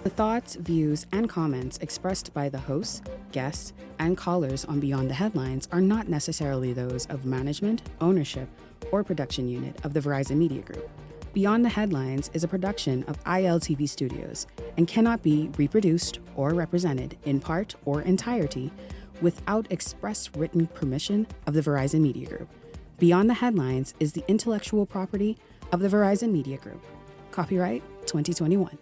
The thoughts, views, and comments expressed by the hosts, guests, and callers on Beyond the Headlines are not necessarily those of management, ownership, or production unit of the Verizon Media Group. Beyond the Headlines is a production of ILTV Studios and cannot be reproduced or represented in part or entirety without express written permission of the Verizon Media Group. Beyond the Headlines is the intellectual property of the Verizon Media Group. Copyright 2021.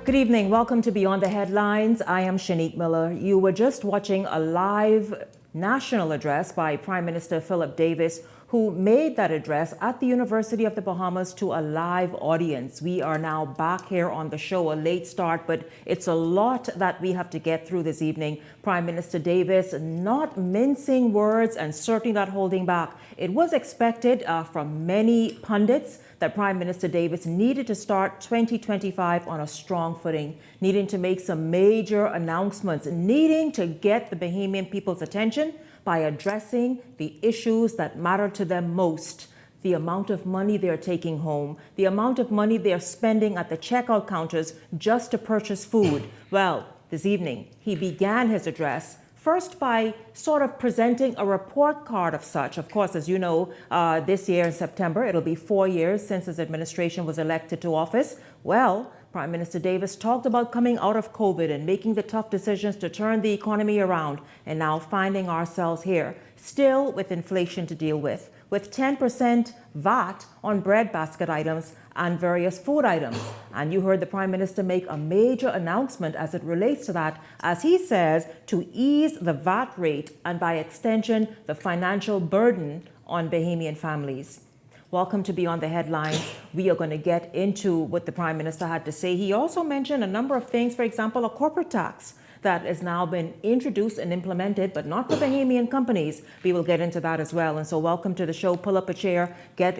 Good evening. Welcome to Beyond the Headlines. I am Shanique Miller. You were just watching a live national address by Prime Minister Philip Davis, who made that address at the University of the Bahamas to a live audience. We are now back here on the show, a late start, but it's a lot that we have to get through this evening. Prime Minister Davis not mincing words and certainly not holding back. It was expected from many pundits that Prime Minister Davis needed to start 2025 on a strong footing, needing to make some major announcements, needing to get the Bahamian people's attention by addressing the issues that matter to them most. The amount of money they're taking home, the amount of money they're spending at the checkout counters just to purchase food. Well, this evening, he began his address first by sort of presenting a report card of such. Of course, as you know, this year in September, it'll be 4 years since his administration was elected to office. Well, Prime Minister Davis talked about coming out of COVID and making the tough decisions to turn the economy around, and now finding ourselves here, still with inflation to deal with 10% VAT on bread basket items and various food items. And you heard the Prime Minister make a major announcement as it relates to that, as he says, to ease the VAT rate and by extension, the financial burden on Bahamian families. Welcome to Beyond the Headlines. We are going to get into what the Prime Minister had to say. He also mentioned a number of things, for example, a corporate tax that has now been introduced and implemented, but not for Bahamian companies. We will get into that as well. And so welcome to the show. Pull up a chair, get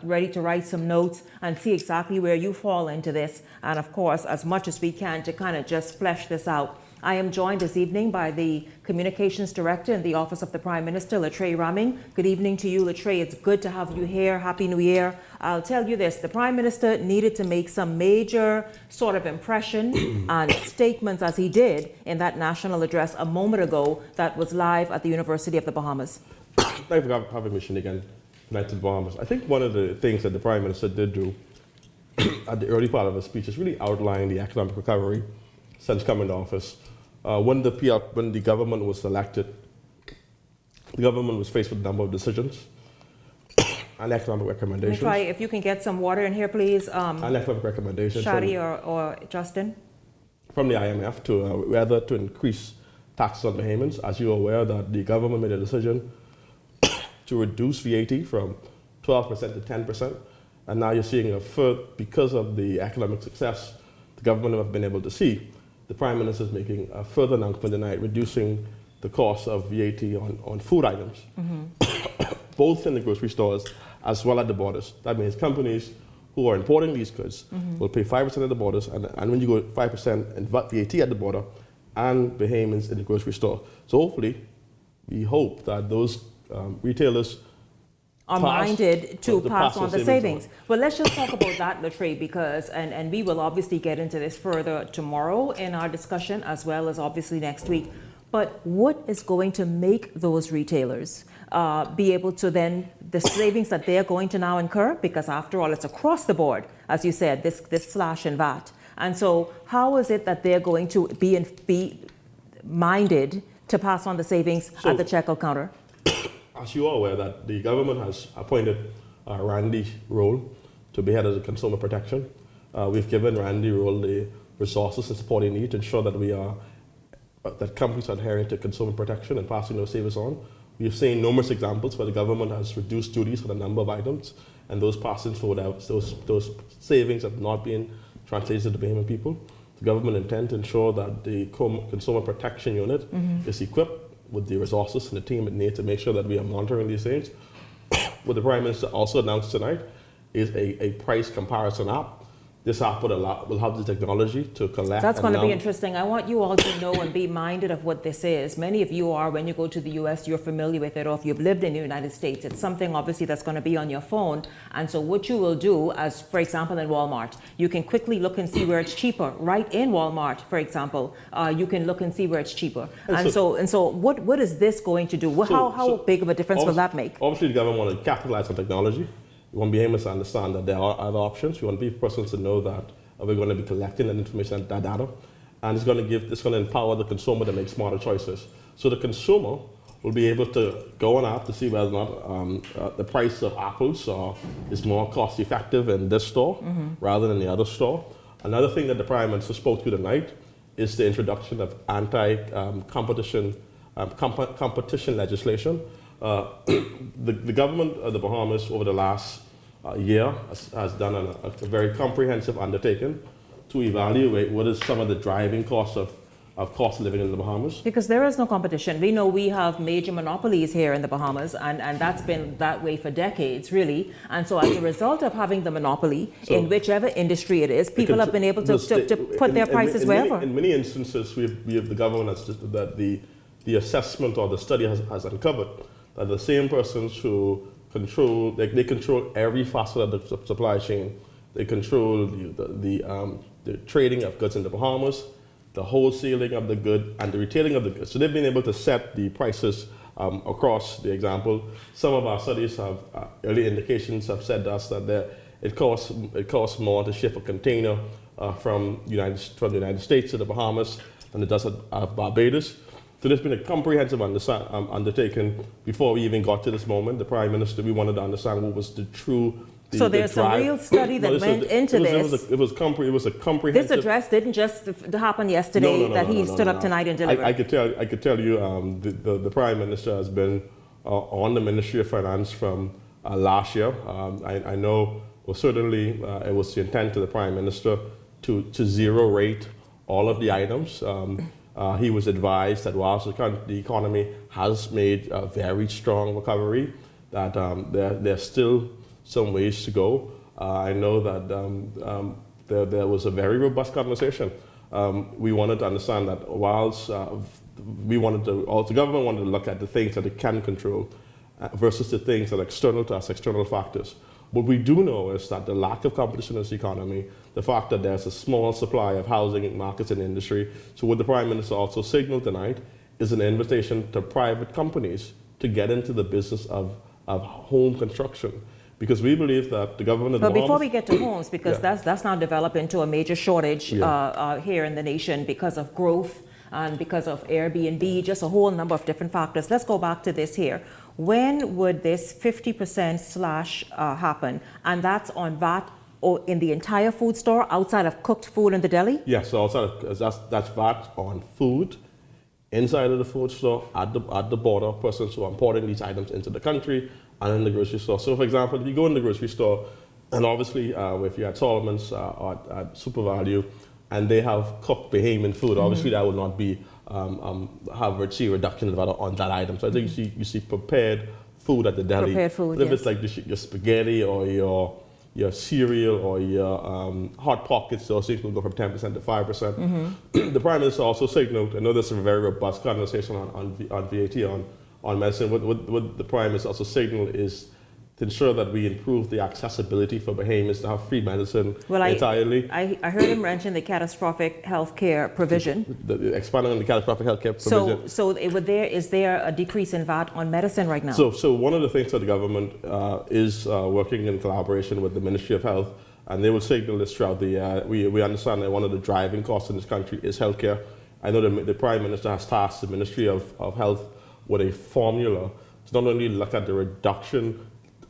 ready to write some notes and see exactly where you fall into this. And of course, as much as we can to kind of just flesh this out. I am joined this evening by the Communications Director in the Office of the Prime Minister, Latreille Ramming. Good evening to you, Latreille. It's good to have you here. Happy New Year. I'll tell you this, the Prime Minister needed to make some major sort of impression and statements as he did in that national address a moment ago that was live at the University of the Bahamas. Thanks for having me, Shanique, and tonight to the Bahamas. I think one of the things that the Prime Minister did do at the early part of his speech is really outline the economic recovery since coming to office. When the government was elected, the government was faced with a number of decisions and economic recommendations. Try if you can get some water in here, please. And economic recommendations. Shadi or Justin. From the IMF to whether to increase taxes on Bahamians. As you're aware, that the government made a decision to reduce VAT from 12% to 10%. And now you're seeing because of the economic success the government have been able to see, the Prime Minister is making a further announcement tonight, reducing the cost of VAT on food items, both in the grocery stores as well as the borders. That means companies who are importing these goods will pay 5% at the borders, and when you go 5% in VAT at the border, and Bahamians in the grocery store. So hopefully, we hope that those retailers are minded to pass on the savings. Well, let's just talk about that, Latreille, because, and we will obviously get into this further tomorrow in our discussion, as well as obviously next week. But what is going to make those retailers be able to then, the savings that they're going to now incur, because after all, it's across the board, as you said, this slash in VAT. And so how is it that they're going to be minded to pass on the savings at the checkout counter? As you are aware, that the government has appointed Randy Rolle to be head of the consumer protection. We've given Randy Rolle the resources and support he needs to ensure that that companies are adhering to consumer protection and passing those savings on. We've seen numerous examples where the government has reduced duties on a number of items, and those passings for those savings have not been translated to the Bahamian people. The government intends to ensure that the consumer protection unit is equipped with the resources and the team it needs to make sure that we are monitoring these things. what the Prime Minister also announced tonight is a price comparison app. This app will have the technology to collect. That's going to be interesting. I want you all to know and be minded of what this is. Many of you are, when you go to the US, you're familiar with it, or if you've lived in the United States, it's something obviously that's going to be on your phone. And so what you will do, as for example in Walmart, you can quickly look and see where it's cheaper. Right in Walmart, for example, you can look and see where it's cheaper. And so what is this going to do? How big of a difference will that make? Obviously, the government want to capitalize on technology. We want BHAMIS to understand that there are other options. We want persons to know that we're going to be collecting that information, that data, and it's going to empower the consumer to make smarter choices. So the consumer will be able to go on app to see whether or not the price of apples is more cost effective in this store rather than the other store. Another thing that the Prime Minister spoke to tonight is the introduction of anti-competition legislation. The government of the Bahamas over the last year has done a very comprehensive undertaking to evaluate what is some of the driving costs of cost of living in the Bahamas. Because there is no competition. We know we have major monopolies here in the Bahamas, and that's been that way for decades, really. And so as a result of having the monopoly in whichever industry it is, people have been able to put their prices wherever. In many instances, we have the government that the assessment or the study has uncovered that the same persons who control, they control every facet of the supply chain. They control the trading of goods in the Bahamas, the wholesaling of the good, and the retailing of the goods. So they've been able to set the prices across the example. Some of our studies have early indications have said to us that it costs more to ship a container from the United States to the Bahamas than it does at Barbados. So there's been a comprehensive undertaking before we even got to this moment. The Prime Minister, we wanted to understand what was the true. So there's a real study that went into this. It was a comprehensive. This address didn't just happen yesterday that he stood up tonight and delivered. I could tell you the Prime Minister has been on the Ministry of Finance from last year. I know, well, certainly it was the intent of the Prime Minister to zero rate all of the items. He was advised that whilst the economy has made a very strong recovery, that there's still some ways to go. I know that there was a very robust conversation. We wanted to understand that whilst the government wanted to look at the things that it can control versus the things that are external to us, external factors. What we do know is that the lack of competition in this economy, the fact that there's a small supply of housing markets in the industry. So what the Prime Minister also signaled tonight is an invitation to private companies to get into the business of home construction. Because we believe that the government of the Bahamas... But before we get to homes, because that's now developed into a major shortage here in the nation because of growth and because of Airbnb, just a whole number of different factors. Let's go back to this here. When would this 50% slash happen? And that's on VAT in the entire food store outside of cooked food in the deli? Yes, so that's VAT on food inside of the food store, at the border, persons who are importing these items into the country, and in the grocery store. So, for example, if you go in the grocery store, and obviously if you're at Solomon's or at Super Value, and they have cooked Bahamian food, obviously that will not be see a reduction of VAT on that item. So I think you see prepared food at the deli. Prepared food, if it's like your spaghetti or your cereal or your hot pockets, those things will go from 10% to 5%. The Prime Minister also signaled, I know there's a very robust conversation on VAT, on medicine. What the Prime Minister also signaled is to ensure that we improve the accessibility for Bahamians to have free medicine entirely. I heard him mention the catastrophic health care provision. Expanding on the catastrophic health care provision. So is there a decrease in VAT on medicine right now? So one of the things that the government is working in collaboration with the Ministry of Health, and they will signal this throughout the year. We understand that one of the driving costs in this country is healthcare. I know the Prime Minister has tasked the Ministry of Health with a formula to not only look at the reduction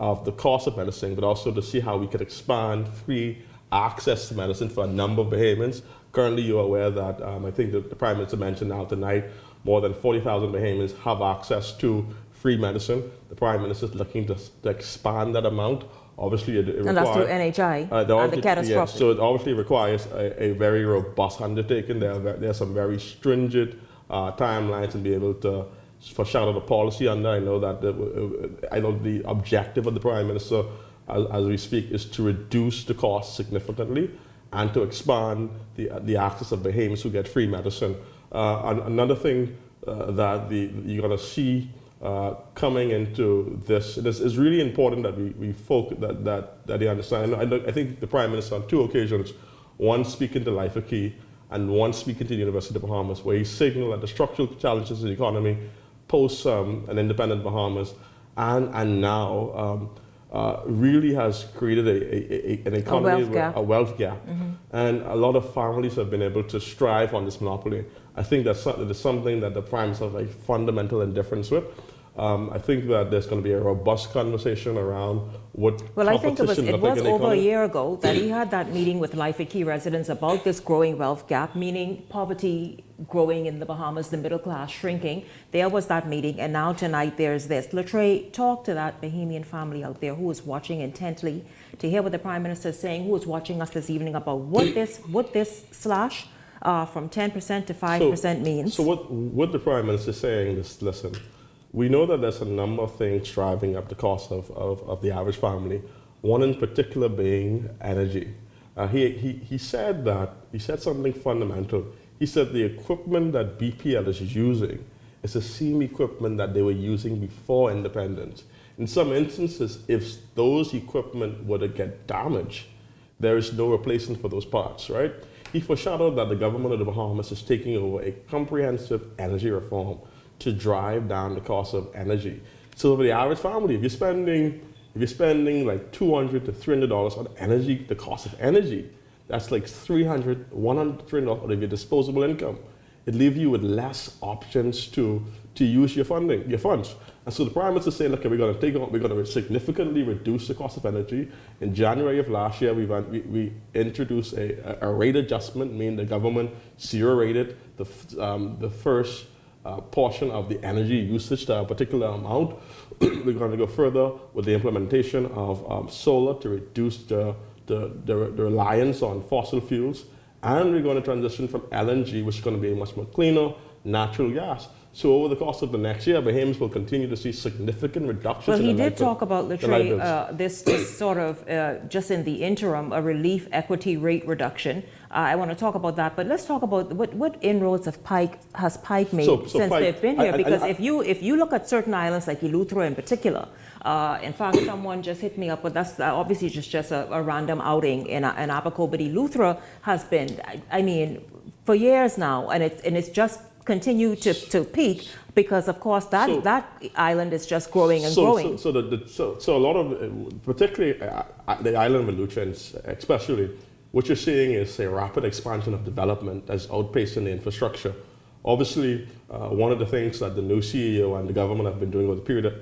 of the cost of medicine, but also to see how we could expand free access to medicine for a number of Bahamians. Currently, you're aware that I think the Prime Minister mentioned now tonight, more than 40,000 Bahamians have access to free medicine. The Prime Minister is looking to expand that amount. Obviously, it requires... And that's through NHI and the catastrophic. Yes, so it obviously requires a very robust undertaking. There are some very stringent timelines to be able to foreshadow the policy under. I know that the objective of the Prime Minister, as we speak, is to reduce the cost significantly and to expand the access of Bahamians who get free medicine. And another thing that you're going to see coming into this is really important that we focus that they understand. I think the Prime Minister on 2 occasions, one speaking to Life Key and one speaking to the University of the Bahamas, where he signaled that the structural challenges in the economy post an independent Bahamas and now really has created an economy with a wealth gap. Mm-hmm. And a lot of families have been able to strive on this monopoly. I think that's something that the Prime Minister has a fundamental indifference with. I think that there's going to be a robust conversation around what I think it was over a year ago that he had that meeting with Life Key residents about this growing wealth gap, meaning poverty growing in the Bahamas, the middle class shrinking. There was that meeting, and now tonight there's this. Latre, talk to that Bahamian family out there who is watching intently to hear what the Prime Minister is saying, who is watching us this evening about what this slash from 10% to 5% means. So what the Prime Minister is saying is, listen, we know that there's a number of things driving up the cost of the average family, one in particular being energy. He said something fundamental. He said the equipment that BPL is using is the same equipment that they were using before independence. In some instances, if those equipment were to get damaged, there is no replacement for those parts, right? He foreshadowed that the government of the Bahamas is taking over a comprehensive energy reform to drive down the cost of energy. So for the average family, if you're spending like $200 to $300 on energy, the cost of energy, that's like $100, $300 out of your disposable income. It leaves you with less options to use your funds. And so the Prime Minister is saying, look, we're going to significantly reduce the cost of energy. In January of last year, we introduced a rate adjustment, meaning the government zero-rated the first portion of the energy usage to a particular amount. We're going to go further with the implementation of solar to reduce the reliance on fossil fuels. And we're going to transition from LNG, which is going to be much more cleaner, natural gas. So over the course of the next year, Bahamians will continue to see significant reductions. Well, he did talk about, Latre, this sort of, just in the interim, a relief equity rate reduction. I want to talk about that, but let's talk about what inroads has Pike made since they've been here. Because if you look at certain islands like Eleuthera in particular, in fact, someone just hit me up, but that's obviously just a random outing in Abaco. But Eleuthera has been, I mean, for years now, and it's just continue to peak because, of course, that island is just growing and growing. So a lot of, particularly the island of Eleuthera, especially, what you're seeing is a rapid expansion of development that's outpacing the infrastructure. Obviously, one of the things that the new CEO and the government have been doing over the period of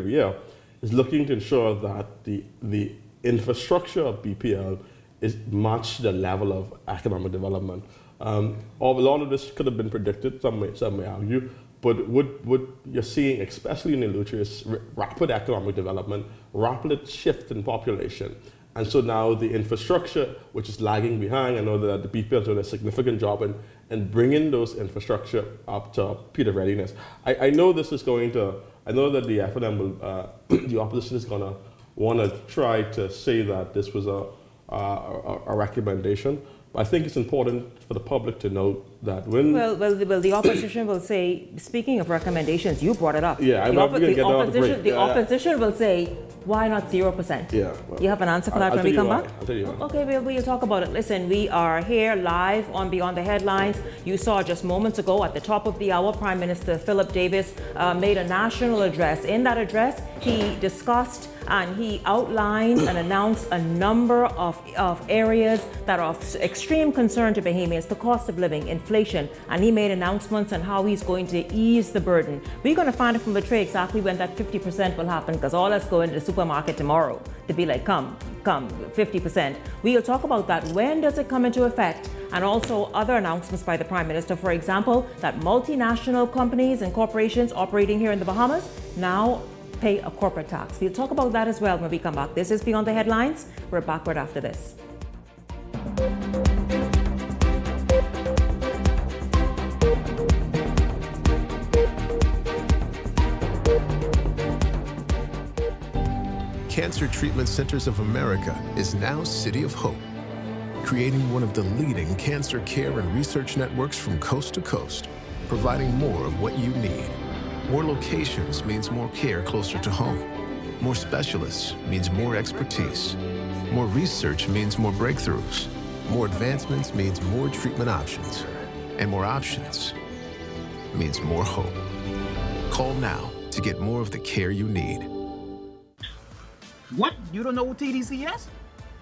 a year is looking to ensure that the infrastructure of BPL is match the level of economic development. A lot of this could have been predicted, some may argue, but what you're seeing, especially in Eleuthera, is rapid economic development, rapid shift in population. And so now the infrastructure, which is lagging behind, I know that the BPL is doing a significant job in bringing those infrastructure up to peak of readiness. I know this is going to, I know that the FNM will, the opposition is going to want to try to say that this was a recommendation. I think it's important for the public to know that when... Well, the opposition will say, speaking of recommendations, you brought it up. Yeah, the opposition will say, why not 0%? Yeah. Well, you have an answer for that when we come back? I'll tell you why. Okay, we'll talk about it. Listen, we are here live on Beyond the Headlines. You saw just moments ago at the top of the hour, Prime Minister Philip Davis made a national address. In that address, he discussed and he outlined and announced a number of areas that are of extreme concern to Bahamians, the cost of living, inflation, and he made announcements on how he's going to ease the burden. We're going to find out from the trade exactly when that 50% will happen, because all us go into the supermarket tomorrow to be like, come, 50%. We'll talk about that. When does it come into effect? And also other announcements by the Prime Minister, for example, that multinational companies and corporations operating here in the Bahamas now pay a corporate tax. We'll talk about that as well when we come back. This is Beyond the Headlines. We're backward after this. Cancer Treatment Centers of America is now City of Hope, creating one of the leading cancer care and research networks from coast to coast, providing more of what you need. More locations means more care closer to home. More specialists means more expertise. More research means more breakthroughs. More advancements means more treatment options. And more options means more hope. Call now to get more of the care you need. What? You don't know what TDC is?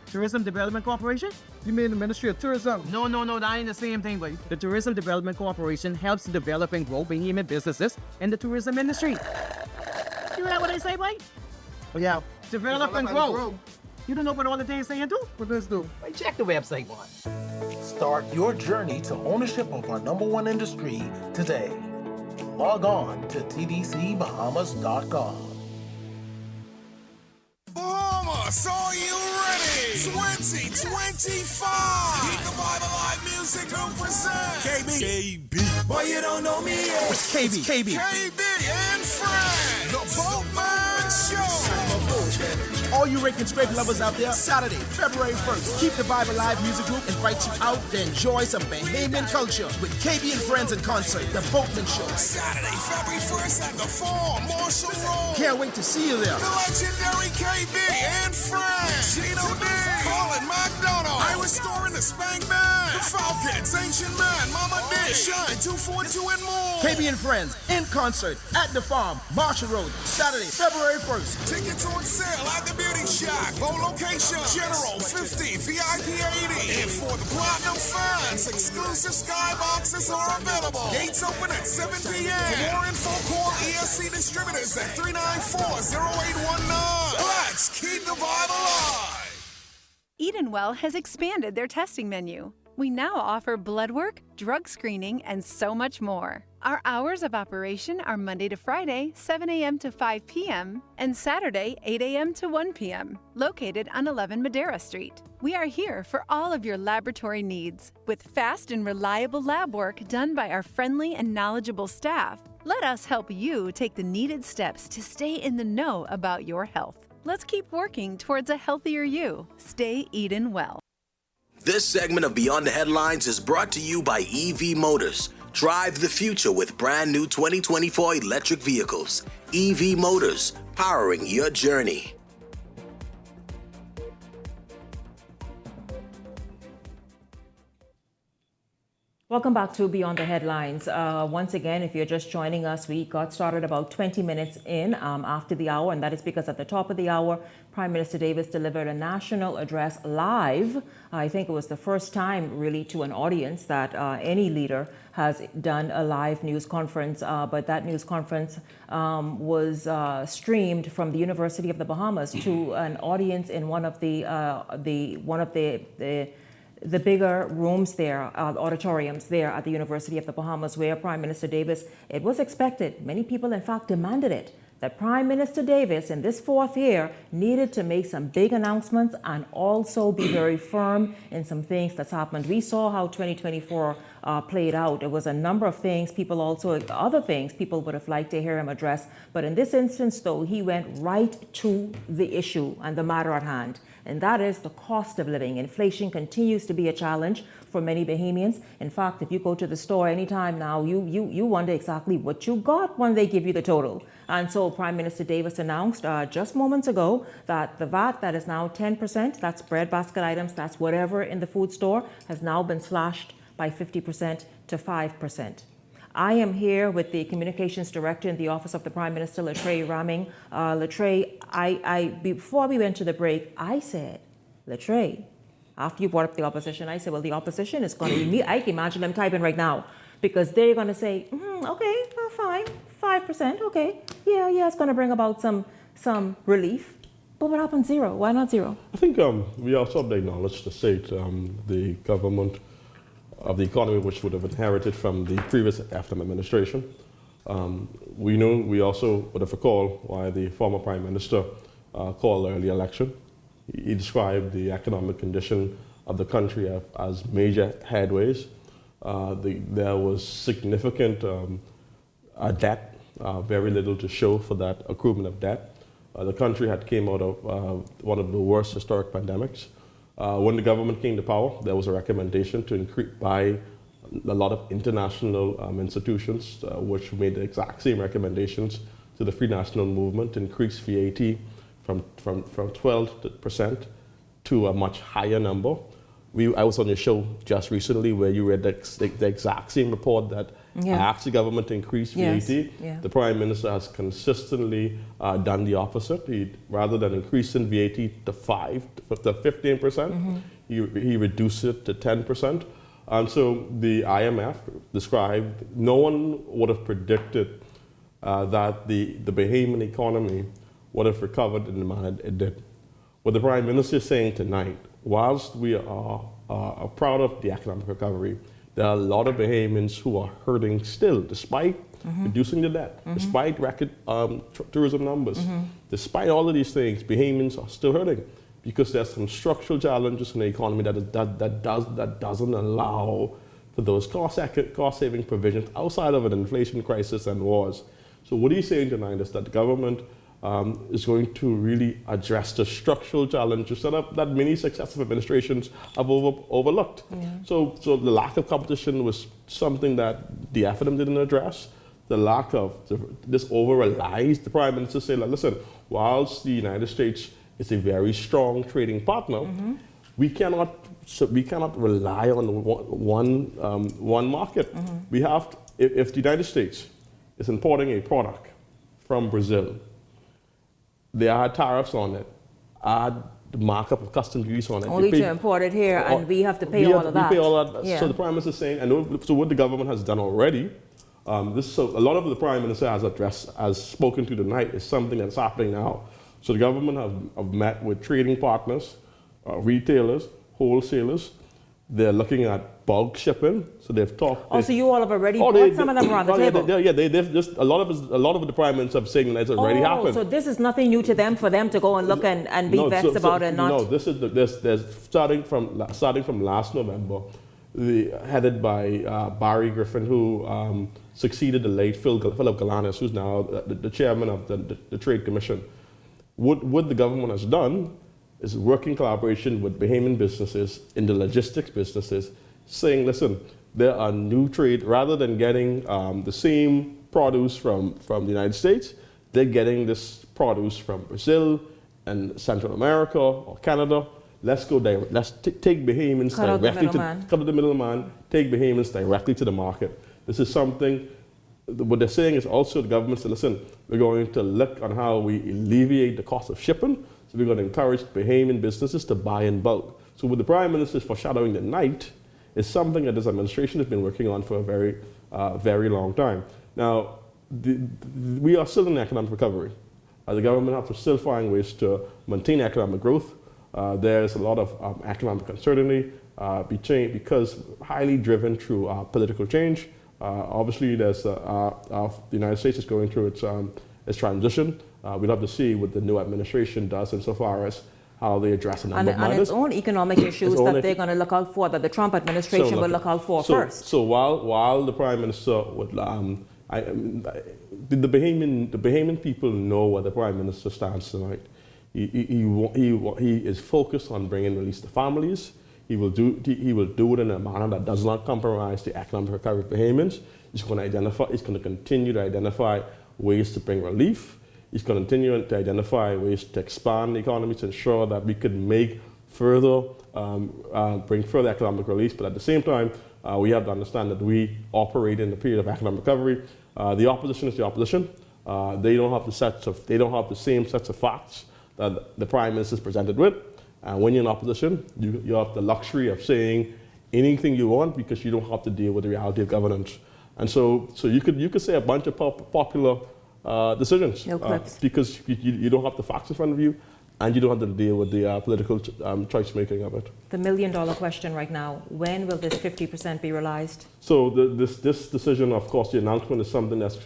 Tourism Development Corporation? You mean the Ministry of Tourism? No, that ain't the same thing, buddy. The Tourism Development Corporation helps develop and grow Bahamian businesses in the tourism industry. You hear what I say, buddy? Oh, yeah. Develop and grow. You don't know what all the things saying do? What does do? Wait, check the website, boy. Start your journey to ownership of our #1 industry today. Log on to tdcbahamas.com. Bahamas, are you ready? 2025. Keep the Bible Live Music Group present KB. Boy, you don't know me yet. It's KB and friends. The Boatman Show. All you rake and scrape lovers out there, Saturday, February 1st, Keep the Bible Live Music Group invites you out to enjoy some Bahamian culture with KB and Friends in concert, The Boatman Show. Saturday, February 1st at the Farm, Marshall Road. Can't wait to see you there. The legendary KB and Friends. Gino D. Colin McDonald. Ira Store and the Spank Band. The Falcons, Ancient Man, Mama D. Shine 242 and more. KB and Friends in concert at the Farm, Marshall Road, Saturday, February 1st. Tickets on sale at the Beauty Shack. Both locations. General 50, VIP 80. And for the Platinum fans, exclusive skyboxes are available. Gates open at 7 p.m. For more info, call ESC Distributors at 394-0819. Let's keep the Bible alive. Edenwell has expanded their testing menu. We now offer blood work, drug screening, and so much more. Our hours of operation are Monday to Friday, 7 a.m. to 5 p.m., and Saturday, 8 a.m. to 1 p.m., located on 11 Madera Street. We are here for all of your laboratory needs, with fast and reliable lab work done by our friendly and knowledgeable staff. Let us help you take the needed steps to stay in the know about your health. Let's keep working towards a healthier you. Stay Eden well. This segment of Beyond the Headlines is brought to you by EV Motors. Drive the future with brand new 2024 electric vehicles. EV Motors, powering your journey. Welcome back to Beyond the Headlines. Once again, if you're just joining us, we got started about 20 minutes in after the hour, and that is because at the top of the hour, Prime Minister Davis delivered a national address live. I think it was the first time really to an audience that any leader has done a live news conference, but that news conference was streamed from the University of the Bahamas to an audience in one of the bigger rooms there, auditoriums there at the University of the Bahamas, where Prime Minister Davis, it was expected, many people in fact demanded it, that Prime Minister Davis in this fourth year needed to make some big announcements and also be very firm in some things that's happened. We saw how 2024 played out. It was a number of things, other things people would have liked to hear him address. But in this instance, though, he went right to the issue and the matter at hand. And that is the cost of living. Inflation continues to be a challenge for many Bahamians. In fact, if you go to the store anytime now, you wonder exactly what you got when they give you the total. And so Prime Minister Davis announced just moments ago that the VAT that is now 10%, that's bread basket items, that's whatever in the food store, has now been slashed by 50% to 5%. I am here with the Communications Director in the Office of the Prime Minister, Latreille Ramming. Latreille, before we went to the break, I said, Latreille, after you brought up the opposition, I said, well, the opposition is going to be, I can imagine them typing right now, because they're going to say, okay, well, fine, 5%, okay. Yeah, it's going to bring about some relief. But what happened zero? Why not zero? I think we also have to acknowledge the state, the government of the economy, which would have inherited from the previous AFTM administration. We also would have recalled why the former Prime Minister called the early election. He described the economic condition of the country as major headways. There was significant debt, very little to show for that accruement of debt. The country had came out of one of the worst historic pandemics. When the government came to power, there was a recommendation to increase by a lot of international institutions, which made the exact same recommendations to the Free National Movement to increase VAT from 12% to a much higher number. I was on your show just recently where you read the exact same report that asked the government to increase VAT. Yeah. The Prime Minister has consistently done the opposite. Rather than increasing VAT to 15%, he reduced it to 10%. And so the IMF described, no one would have predicted that the Bahamian economy would have recovered in the manner it did. What the Prime Minister is saying tonight, whilst we are proud of the economic recovery, there are a lot of Bahamians who are hurting still, despite reducing the debt, despite record tourism numbers, despite all of these things, Bahamians are still hurting because there's some structural challenges in the economy that doesn't allow for those cost-saving provisions outside of an inflation crisis and wars. So what he's saying tonight is that the government is going to really address the structural challenges that many successive administrations have overlooked. So the lack of competition was something that the FNM didn't address. The lack of this over-relies. The Prime Minister said, listen, whilst the United States is a very strong trading partner, we cannot rely on one market. We have to, if the United States is importing a product from Brazil, they add tariffs on it, add the markup of customs duties on it. Only to import it here, and we have to pay all of that. We pay all that. Yeah. So the Prime Minister is saying, and so what the government has done already, a lot of the Prime Minister has spoken to tonight is something that's happening now. So the government have met with trading partners, retailers, wholesalers. They're looking at bulk shipping. So they've talked. So you all have already brought some of them around the table. They've just a lot of the Prime Minister have saying that it's already happened. So this is nothing new to them for them to go and look and be vexed about it. No, there's starting from last November, headed by Barry Griffin, who succeeded the late Philip Galanis, who's now the chairman of the Trade Commission. What the government has done is work in collaboration with Bahamian businesses in the logistics businesses, saying, listen, there are new trade, rather than getting the same produce from the United States, they're getting this produce from Brazil and Central America or Canada. Let's go direct. Let's take Bahamians directly cut out the middleman, take Bahamians directly to the market. This is something. What they're saying is also the government said, listen, we're going to look on how we alleviate the cost of shipping. So we're going to encourage Bahamian businesses to buy in bulk. So what the Prime Minister is foreshadowing tonight is something that this administration has been working on for a very, very long time. Now, we are still in economic recovery. The government has to still find ways to maintain economic growth. There's a lot of economic uncertainty because highly driven through political change. Obviously, there's the United States is going through its transition. We'll have to see what the new administration does insofar as how they address a number of matters. And its own economic issues that they're going to look out for, that the Trump administration will look out for first. So while the Prime Minister would, the Bahamian people know where the Prime Minister stands tonight. He is focused on bringing release to families. He will do it in a manner that does not compromise the economic recovery of Bahamians. He's going to continue to identify ways to bring relief. He's going to continue to identify ways to expand the economy to ensure that we can make bring further economic relief. But at the same time, we have to understand that we operate in a period of economic recovery. The opposition is the opposition. They don't have the same sets of facts that the Prime Minister is presented with. And when you're in opposition, you have the luxury of saying anything you want because you don't have to deal with the reality of governance. And so you could say a bunch of popular decisions because you don't have the facts in front of you, and you don't have to deal with the political choice making of it. The million-dollar question right now: when will this 50% be realized? So this decision, of course, the announcement is something that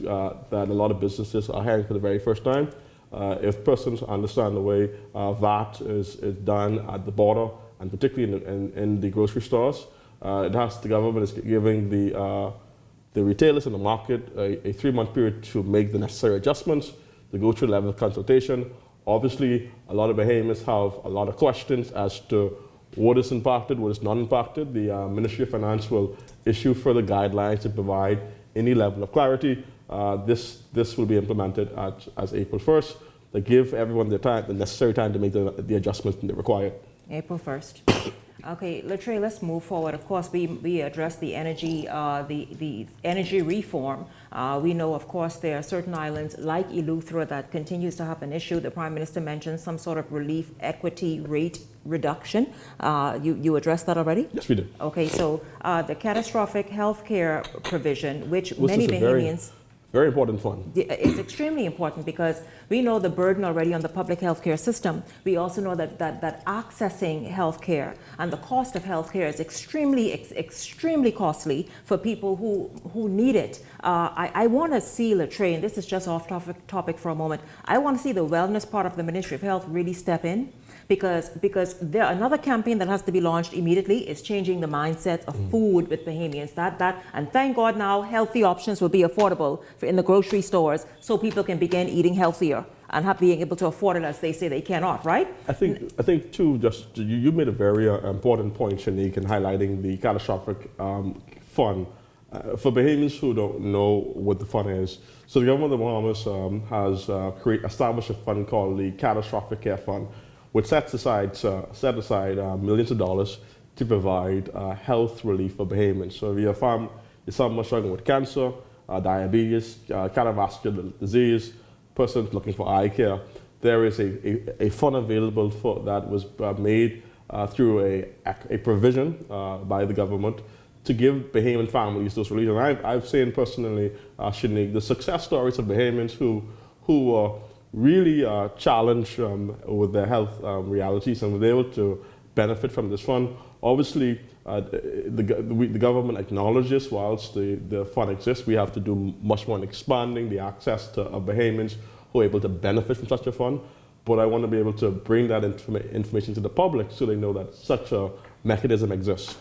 a lot of businesses are hearing for the very first time. If persons understand the way VAT is done at the border, and particularly in the grocery stores, the government is giving the retailers in the market a 3-month period to make the necessary adjustments, to go through the level of consultation. Obviously, a lot of Bahamians have a lot of questions as to what is impacted, what is not impacted. The Ministry of Finance will issue further guidelines to provide any level of clarity. This will be implemented as April 1st to give everyone the necessary time to make the adjustments that are required. April 1st. Okay, Latre, let's move forward. Of course, we addressed the energy reform. We know, of course, there are certain islands like Eleuthera that continues to have an issue. The Prime Minister mentioned some sort of relief equity rate reduction. You addressed that already? Yes, we did. Okay, so the catastrophic health care provision, which many Bahamians... Very important fund. It's extremely important because we know the burden already on the public healthcare system. We also know that accessing healthcare and the cost of healthcare is extremely costly for people who need it. I want to see, Latre, and this is just off topic for a moment, I want to see the wellness part of the Ministry of Health really step in. Because there another campaign that has to be launched immediately is changing the mindset of food with Bahamians. And thank God now healthy options will be affordable in the grocery stores so people can begin eating healthier and being able to afford it as they say they cannot, right? I think too, just you made a very important point, Shanique, in highlighting the catastrophic fund. For Bahamians who don't know what the fund is, so the government of the Bahamas has established a fund called the Catastrophic Care Fund, which set aside millions of dollars to provide health relief for Bahamians. So if you're someone struggling with cancer, diabetes, cardiovascular disease, person looking for eye care, there is a fund available for that was made through a provision by the government to give Bahamian families those relief. And I've seen personally, Shanique, the success stories of Bahamians who are really challenged with their health realities and were able to benefit from this fund. Obviously, the government acknowledges whilst the fund exists, we have to do much more in expanding the access of Bahamians who are able to benefit from such a fund. But I want to be able to bring that information to the public so they know that such a mechanism exists.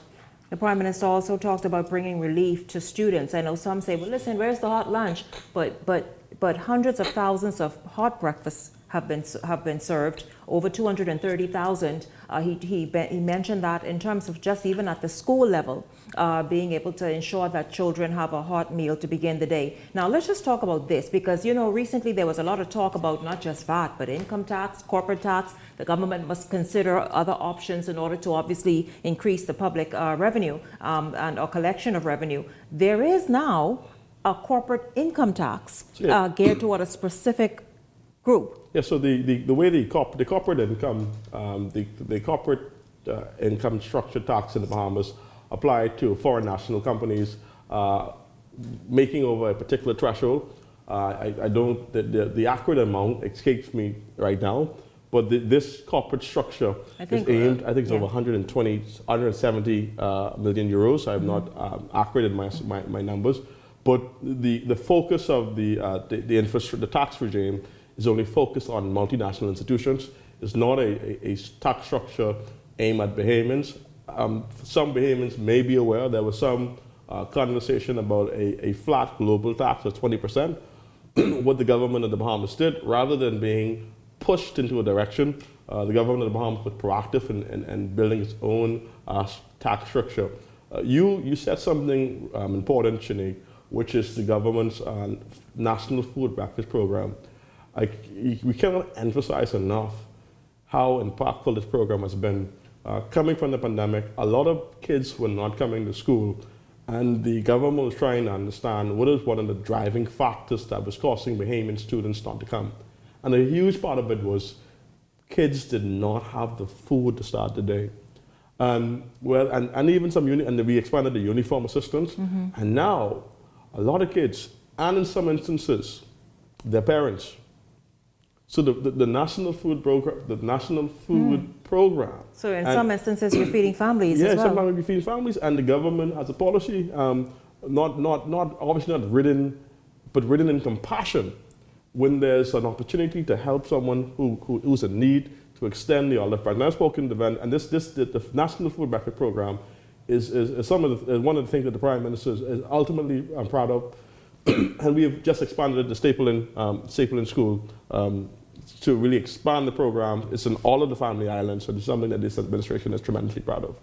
The Prime Minister also talked about bringing relief to students. I know some say, well, listen, where's the hot lunch? But hundreds of thousands of hot breakfasts have been served, over 230,000. He mentioned that in terms of just even at the school level, being able to ensure that children have a hot meal to begin the day. Now let's just talk about this because, you know, recently there was a lot of talk about not just VAT, but income tax, corporate tax. The government must consider other options in order to obviously increase the public revenue and a collection of revenue. There is now a corporate income tax geared toward a specific group. Yeah, so the way the corporate income, the corporate income structure tax in the Bahamas apply to foreign national companies making over a particular threshold. I don't, the accurate amount escapes me right now, but this corporate structure is aimed, I think it's over 170 million euros. I'm not accurate in my numbers, but the focus of the tax regime is only focused on multinational institutions. It's not a tax structure aimed at Bahamians. Some Bahamians may be aware there was some conversation about a flat global tax of 20%. What the government of the Bahamas did, rather than being pushed into a direction, the government of the Bahamas was proactive in building its own tax structure. You said something important, Shanique, which is the government's National Food Breakfast Program. We cannot emphasize enough how impactful this program has been. Coming from the pandemic, a lot of kids were not coming to school, and the government was trying to understand what is one of the driving factors that was causing Bahamian students not to come. And a huge part of it was kids did not have the food to start the day. And even some and we expanded the uniform assistance, and now a lot of kids, and in some instances, their parents. So the national food program, So in some instances, you're feeding families as well. Yeah, sometimes you're feeding families, and the government has a policy, obviously not written, but written in compassion. When there's an opportunity to help someone who's in need, to extend the olive branch. And I've spoken to them, and the National Food Breakfast Program is one of the things that the Prime Minister is ultimately proud of. And we have just expanded the Stapleton School to really expand the program. It's in all of the family islands, so it's something that this administration is tremendously proud of.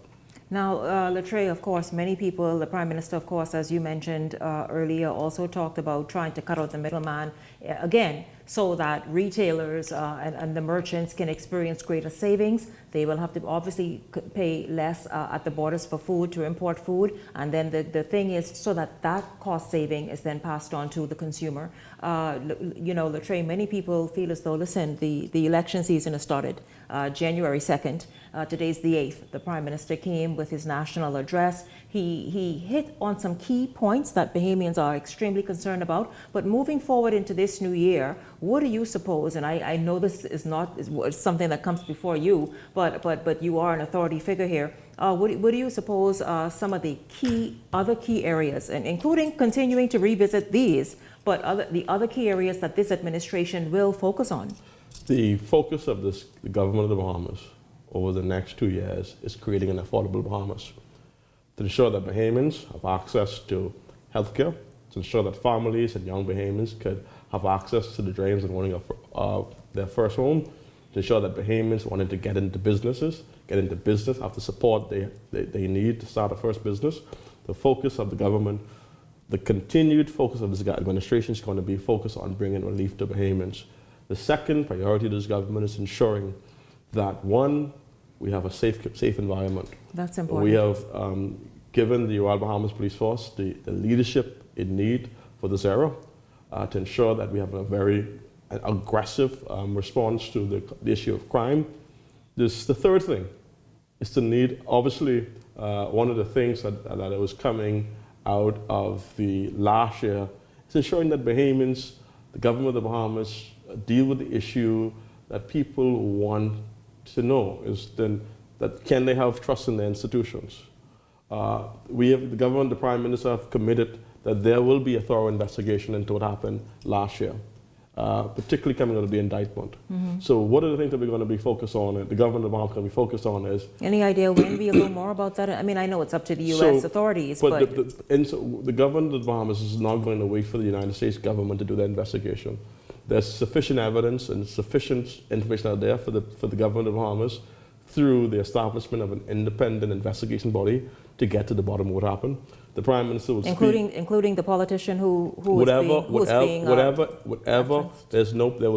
Now, Latre, of course, many people, the Prime Minister, of course, as you mentioned earlier, also talked about trying to cut out the middleman, again, so that retailers and the merchants can experience greater savings. They will have to obviously pay less at the borders for food, to import food. And then the thing is, so that cost saving is then passed on to the consumer. You know, Latre, many people feel as though, listen, the election season has started January 2nd. Today's the 8th. The Prime Minister came with his national address. He hit on some key points that Bahamians are extremely concerned about. But moving forward into this new year, what do you suppose, and I know this is not something that comes before you, but you are an authority figure here. What do you suppose some of the other key areas, and including continuing to revisit these, but the other key areas that this administration will focus on? The focus of the government of the Bahamas over the next 2 years is creating an affordable Bahamas, to ensure that Bahamians have access to healthcare, to ensure that families and young Bahamians could have access to the dreams of owning their first home, to ensure that Bahamians wanting to get into business, have the support they need to start a first business. The focus of the government, the continued focus of this administration is going to be focused on bringing relief to Bahamians. The second priority of this government is ensuring that, one, we have a safe environment. That's important. We have given the Royal Bahamas Police Force the leadership it needs for this era to ensure that we have a very aggressive response to the issue of crime. The third thing is the need, obviously, one of the things that was coming out of the last year is ensuring that Bahamians, the government of the Bahamas, deal with the issue that people want to know, is then that can they have trust in their institutions. The government, the Prime Minister have committed that there will be a thorough investigation into what happened last year, particularly coming out of the indictment. Mm-hmm. So what are the things that we're going to be focused on, and the government of the Bahamas going to be focused on is... Any idea when we'll know more about that? I mean, I know it's up to the U.S. authorities, but... The government of the Bahamas is not going to wait for the United States government to do the investigation. There's sufficient evidence and sufficient information out there for the government of the Bahamas through the establishment of an independent investigation body to get to the bottom of what happened. The Prime Minister will including the politician who there will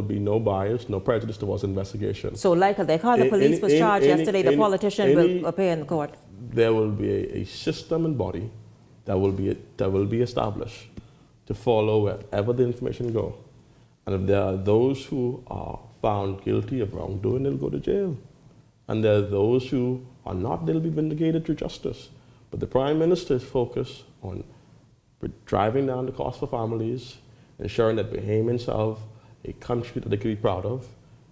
be no bias, no prejudice towards investigation. So like how the police was charged yesterday, the politician will appear in the court. There will be a system and body that will be established to follow wherever the information go. And if there are those who are found guilty of wrongdoing, they'll go to jail. And there are those who are not, they'll be vindicated through justice. But the Prime Minister is focused on driving down the cost for families, ensuring that Bahamians have a country that they can be proud of,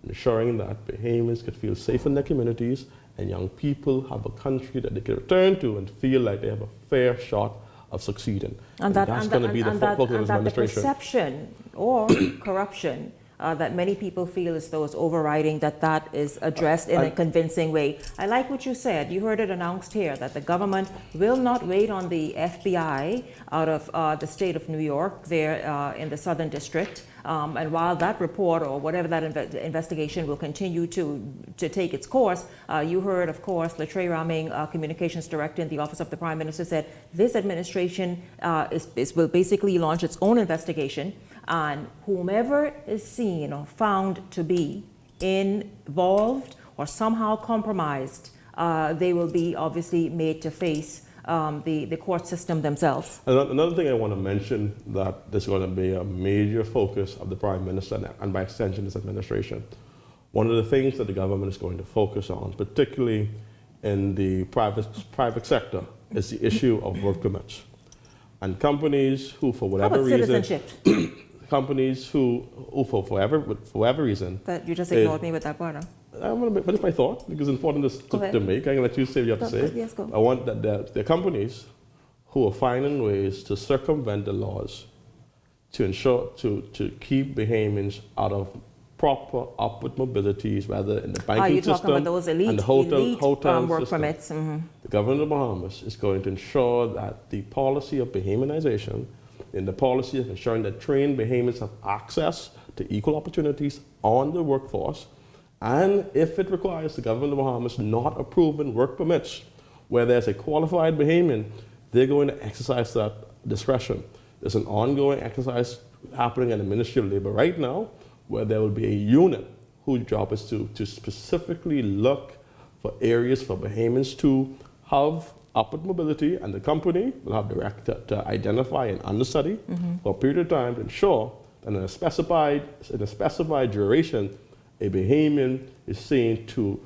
ensuring that Bahamians could feel safe in their communities, and young people have a country that they can return to and feel like they have a fair shot of succeeding. And that's going to be the focus of this administration. The perception or corruption that many people feel as though is overriding, that is addressed in a convincing way. I like what you said. You heard it announced here that the government will not wait on the FBI out of the state of New York there in the Southern District. And while that report or whatever that investigation will continue to take its course, you heard, of course, Latre Raming, Communications Director in the Office of the Prime Minister, said this administration will basically launch its own investigation, and whomever is seen or found to be involved or somehow compromised, they will be obviously made to face the court system themselves. Another thing I want to mention that there's going to be a major focus of the Prime Minister and by extension this administration. One of the things that the government is going to focus on, particularly in the private sector, is the issue of work permits. And companies who, for whatever reason... citizenship? Companies who for whatever reason... But you just ignored me with that part, huh? But it's my thought, because it's important to make. I'm going to let you say what you have to say. Yes, go. I want that there are companies who are finding ways to circumvent the laws to ensure, to keep Bahamians out of proper upward mobilities, whether in the banking system talking about those elite, and the hotel work system. Permits. Mm-hmm. The government of the Bahamas is going to ensure that the policy of Bahamianization and the policy of ensuring that trained Bahamians have access to equal opportunities on the workforce, and if it requires the government of the Bahamas not approving work permits where there's a qualified Bahamian, they're going to exercise that discretion. There's an ongoing exercise happening in the Ministry of Labor right now where there will be a unit whose job is to specifically look for areas for Bahamians to have upward mobility, and the company will have the right to identify and understudy for a period of time to ensure that in a specified duration, a Bahamian is seen to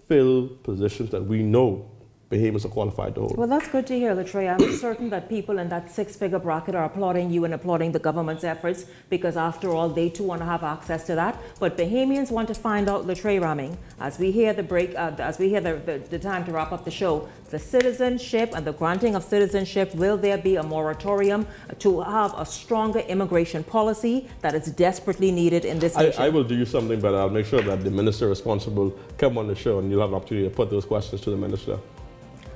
fill positions that we know Bahamians are qualified to hold. Well, that's good to hear, Latreia. I'm certain that people in that six-figure bracket are applauding you and applauding the government's efforts, because after all, they too want to have access to that. But Bahamians want to find out, Latreia Raming, as we hear the time to wrap up the show, the citizenship and the granting of citizenship, will there be a moratorium to have a stronger immigration policy that is desperately needed in this nation? I will do something, but I'll make sure that the minister responsible come on the show and you'll have an opportunity to put those questions to the minister.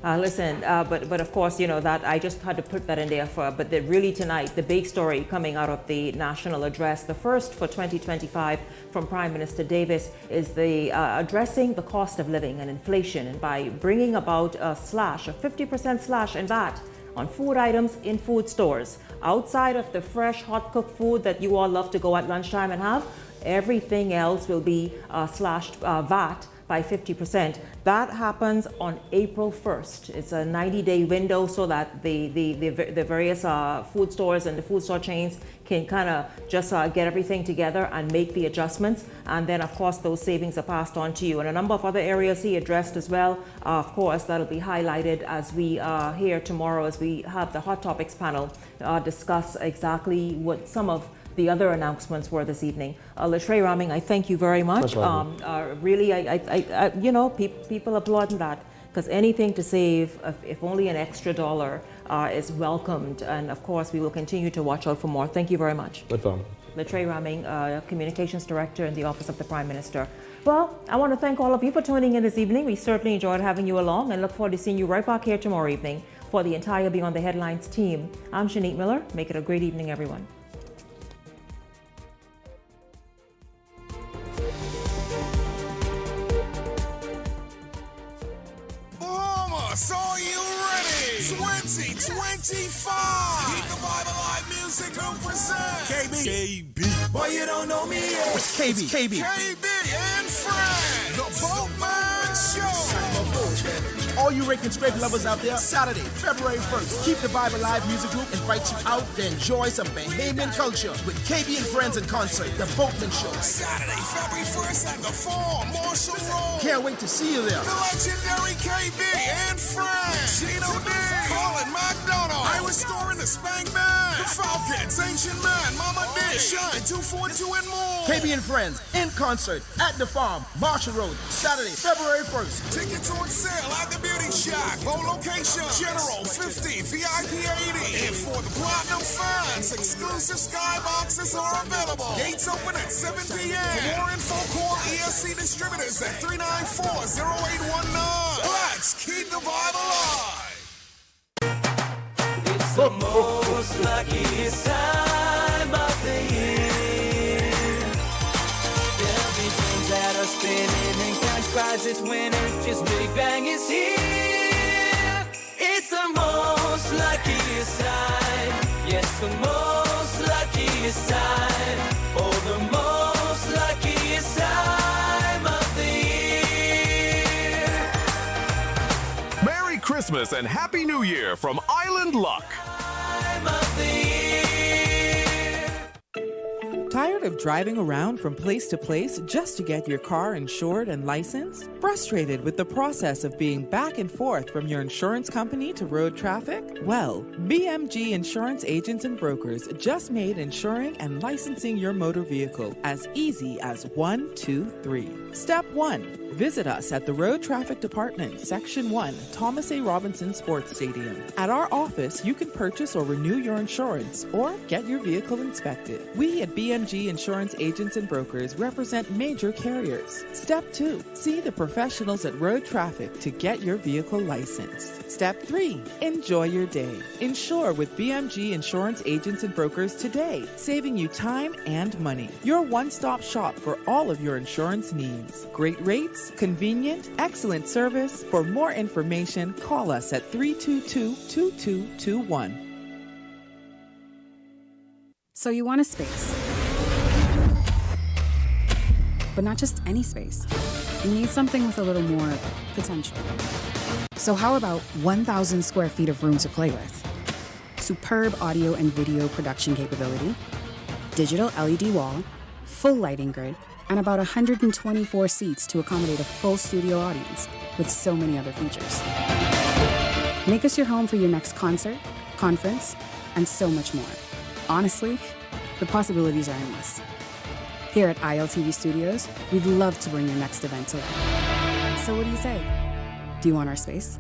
But of course, you know, that I just had to put that in there but really tonight, the big story coming out of the national address, the first for 2025 from Prime Minister Davis, is the addressing the cost of living and inflation, and by bringing about a 50% slash in VAT on food items in food stores. Outside of the fresh, hot cooked food that you all love to go at lunchtime and have, everything else will be slashed VAT by 50%. That happens on April 1st. It's a 90-day window so that the various food stores and the food store chains can kind of just get everything together and make the adjustments. And then, of course, those savings are passed on to you. And a number of other areas he addressed as well. Of course, that'll be highlighted as we hear tomorrow, as we have the Hot Topics panel discuss exactly what some of the other announcements were this evening. Latreia Raming, I thank you very much. Really, you know, people applauding that, because anything to save, if only an extra dollar, is welcomed. And of course, we will continue to watch out for more. Thank you very much. No problem. Latreia Raming, Communications Director in the Office of the Prime Minister. Well, I want to thank all of you for tuning in this evening. We certainly enjoyed having you along and look forward to seeing you right back here tomorrow evening. For the entire Beyond the Headlines team, I'm Shanique Miller. Make it a great evening, everyone. Are you ready? 2025. Keep the Bible Live Music Group present KB. Boy, you don't know me yet. It's KB and friends. The Boatman Show. All you rake and scrape lovers out there, Saturday, February 1st, Keep the Bible Live Music Group invites you out to enjoy some Bahamian culture with KB and Friends in concert, The Boatman Show. Saturday, February 1st at the Farm, Marshall Road. Can't wait to see you there. The legendary KB and Friends. Gino D. Colin McDonald. Irish Store in the Spank Band. The Falcons, Ancient Man, Mama D. Shine 242 and more. KB and Friends in concert at the Farm, Marshall Road, Saturday, February 1st. Tickets on sale at the Beauty Shack. Both locations. General 50, VIP 80. And for the Platinum fans, exclusive skyboxes are available. Gates open at 7 p.m. For more info, call ESC Distributors at 394-0819. Let's keep the Bible alive. It's the most luckiest time of the year. There'll be things that are spinning and cash prizes winning. Just Big Bang is here. It's the most luckiest time. Yes, the most luckiest time. Oh, the most luckiest time of the year. Merry Christmas and Happy New Year from Island Luck. Time of the year. Tired of driving around from place to place just to get your car insured and licensed? Frustrated with the process of being back and forth from your insurance company to road traffic? Well, BMG Insurance Agents and Brokers just made insuring and licensing your motor vehicle as easy as 1, 2, 3. Step 1. Visit us at the Road Traffic Department, Section 1, Thomas A. Robinson Sports Stadium. At our office, you can purchase or renew your insurance or get your vehicle inspected. We at BMG Insurance Agents and Brokers represent major carriers. Step 2. See the professionals at Road Traffic to get your vehicle licensed. Step 3. Enjoy your day. Insure with BMG Insurance Agents and Brokers today, saving you time and money. Your one-stop shop for all of your insurance needs. Great rates, convenient, excellent service. For more information, call us at 322-2221. So you want a space. But not just any space. You need something with a little more potential. So how about 1,000 square feet of room to play with? Superb audio and video production capability, digital LED wall, full lighting grid, and about 124 seats to accommodate a full studio audience with so many other features. Make us your home for your next concert, conference, and so much more. Honestly, the possibilities are endless. Here at ILTV Studios, we'd love to bring your next event to life. So what do you say? Do you want our space?